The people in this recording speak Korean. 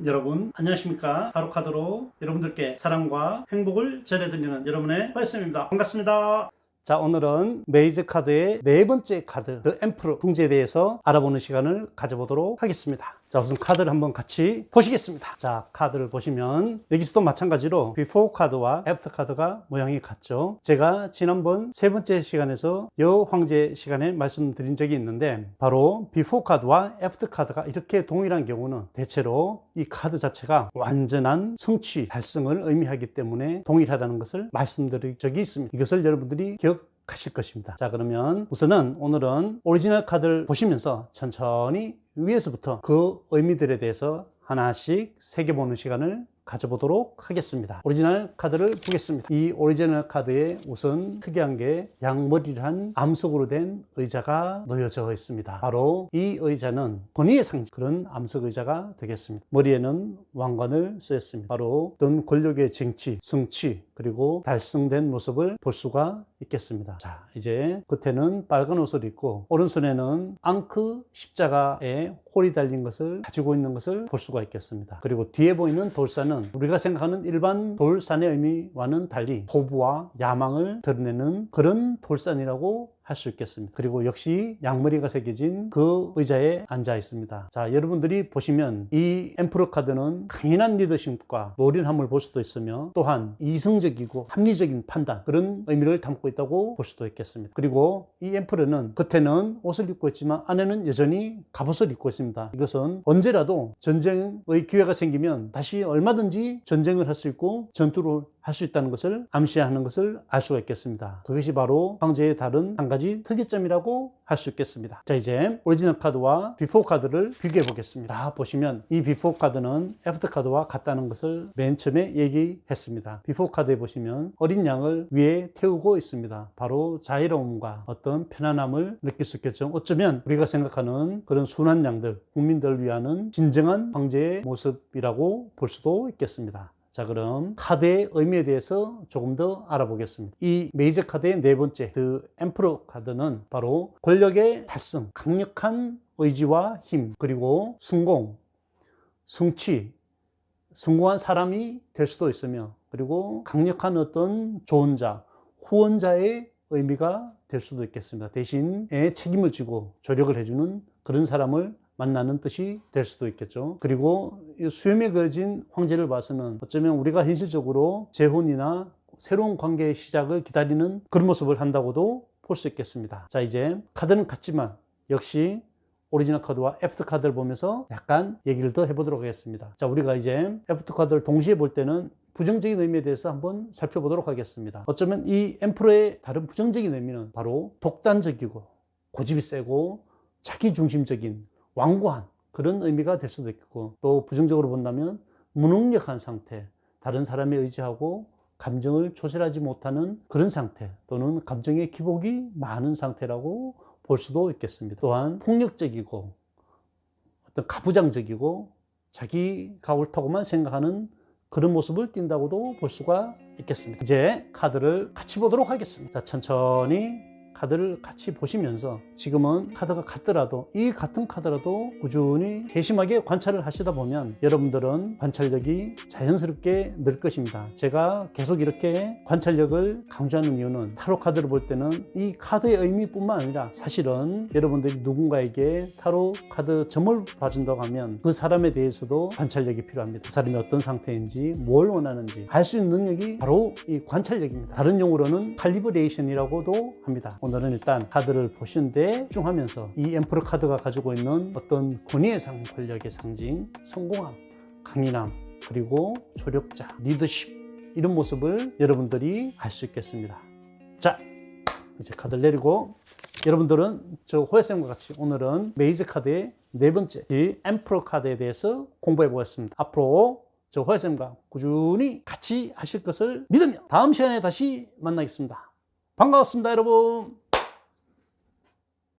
여러분 안녕하십니까. 타로카드로 여러분들께 사랑과 행복을 전해드리는 여러분의 화이쌤입니다. 반갑습니다. 자, 오늘은 메이즈 카드의 네 번째 카드 The Emperor 풍제에 대해서 알아보는 시간을 가져보도록 하겠습니다. 자, 우선 카드를 한번 같이 보시겠습니다. 자, 카드를 보시면 여기서도 마찬가지로 Before 카드와 After 카드가 모양이 같죠. 제가 지난번 세 번째 시간에서 여황제 시간에 말씀드린 적이 있는데, 바로 Before 카드와 After 카드가 이렇게 동일한 경우는 대체로 이 카드 자체가 완전한 성취, 달성을 의미하기 때문에 동일하다는 것을 말씀드린 적이 있습니다. 이것을 여러분들이 기억하실 것입니다. 자, 그러면 우선은 오늘은 오리지널 카드를 보시면서 천천히 위에서부터 그 의미들에 대해서 하나씩 새겨보는 시간을 가져보도록 하겠습니다. 오리지널 카드를 보겠습니다. 이 오리지널 카드에 우선 특이한 게 양머리를 암석으로 된 의자가 놓여져 있습니다. 바로 이 의자는 권위의 상징, 그런 암석 의자가 되겠습니다. 머리에는 왕관을 쓰였습니다. 바로 어떤 권력의 쟁취, 성취, 그리고 달성된 모습을 볼 수가 있겠습니다. 자, 이제 겉에는 빨간 옷을 입고 오른손에는 앙크 십자가에 홀이 달린 것을 가지고 있는 것을 볼 수가 있겠습니다. 그리고 뒤에 보이는 돌산은 우리가 생각하는 일반 돌산의 의미와는 달리 포부와 야망을 드러내는 그런 돌산이라고 할 수 있겠습니다. 그리고 역시 양머리가 새겨진 그 의자에 앉아 있습니다. 자, 여러분들이 보시면 이 엠프러 카드는 강인한 리더십과 노련함을 볼 수도 있으며, 또한 이성적이고 합리적인 판단, 그런 의미를 담고 있다고 볼 수도 있겠습니다. 그리고 이 엠프러는 겉에는 옷을 입고 있지만 안에는 여전히 갑옷을 입고 있습니다. 이것은 언제라도 전쟁의 기회가 생기면 다시 얼마든지 전쟁을 할 수 있고 전투를 할 수 있다는 것을 암시하는 것을 알 수가 있겠습니다. 그것이 바로 황제의 다른 한 가지 특이점이라고 할 수 있겠습니다. 자, 이제 오리지널 카드와 비포 카드를 비교해 보겠습니다. 자, 보시면 이 비포 카드는 애프터 카드와 같다는 것을 맨 처음에 얘기했습니다. 비포 카드에 보시면 어린 양을 위에 태우고 있습니다. 바로 자유로움과 어떤 편안함을 느낄 수 있겠죠. 어쩌면 우리가 생각하는 그런 순한 양들, 국민들을 위하는 진정한 황제의 모습이라고 볼 수도 있겠습니다. 자, 그럼 카드의 의미에 대해서 조금 더 알아보겠습니다. 이 메이저 카드의 네 번째 The Emperor 카드는 바로 권력의 달성, 강력한 의지와 힘, 그리고 성공, 성취, 성공한 사람이 될 수도 있으며, 그리고 강력한 어떤 조언자, 후원자의 의미가 될 수도 있겠습니다. 대신에 책임을 지고 조력을 해주는 그런 사람을 만나는 뜻이 될 수도 있겠죠. 그리고 수염에 그어진 황제를 봐서는 어쩌면 우리가 현실적으로 재혼이나 새로운 관계의 시작을 기다리는 그런 모습을 한다고도 볼 수 있겠습니다. 자, 이제 카드는 같지만 역시 오리지널 카드와 애프터 카드를 보면서 약간 얘기를 더 해보도록 하겠습니다. 자, 우리가 이제 애프터 카드를 동시에 볼 때는 부정적인 의미에 대해서 한번 살펴보도록 하겠습니다. 어쩌면 이 엠프러의 다른 부정적인 의미는 바로 독단적이고 고집이 세고 자기중심적인 완고한 그런 의미가 될 수도 있고, 또 부정적으로 본다면 무능력한 상태, 다른 사람에 의지하고 감정을 조절하지 못하는 그런 상태, 또는 감정의 기복이 많은 상태라고 볼 수도 있겠습니다. 또한 폭력적이고 어떤 가부장적이고 자기가 옳다고만 생각하는 그런 모습을 띈다고도 볼 수가 있겠습니다. 이제 카드를 같이 보도록 하겠습니다. 자, 천천히 카드를 같이 보시면서 지금은 카드가 같더라도, 이 같은 카드라도 꾸준히 세심하게 관찰을 하시다 보면 여러분들은 관찰력이 자연스럽게 늘 것입니다. 제가 계속 이렇게 관찰력을 강조하는 이유는 타로 카드를 볼 때는 이 카드의 의미뿐만 아니라 사실은 여러분들이 누군가에게 타로 카드 점을 봐준다고 하면 그 사람에 대해서도 관찰력이 필요합니다. 그 사람이 어떤 상태인지, 뭘 원하는지 알 수 있는 능력이 바로 이 관찰력입니다. 다른 용어로는 칼리브레이션이라고도 합니다. 오늘은 일단 카드를 보시는데 집중하면서 이 엠퍼러 카드가 가지고 있는 어떤 권위의 상, 권력의 상징, 성공함, 강인함, 그리고 조력자, 리더십, 이런 모습을 여러분들이 알 수 있겠습니다. 자, 이제 카드를 내리고 여러분들은 저 호야쌤과 같이 오늘은 메이저 카드의 네 번째 이 엠퍼러 카드에 대해서 공부해 보겠습니다. 앞으로 저 호야쌤과 꾸준히 같이 하실 것을 믿으며 다음 시간에 다시 만나겠습니다. 반가웠습니다, 여러분.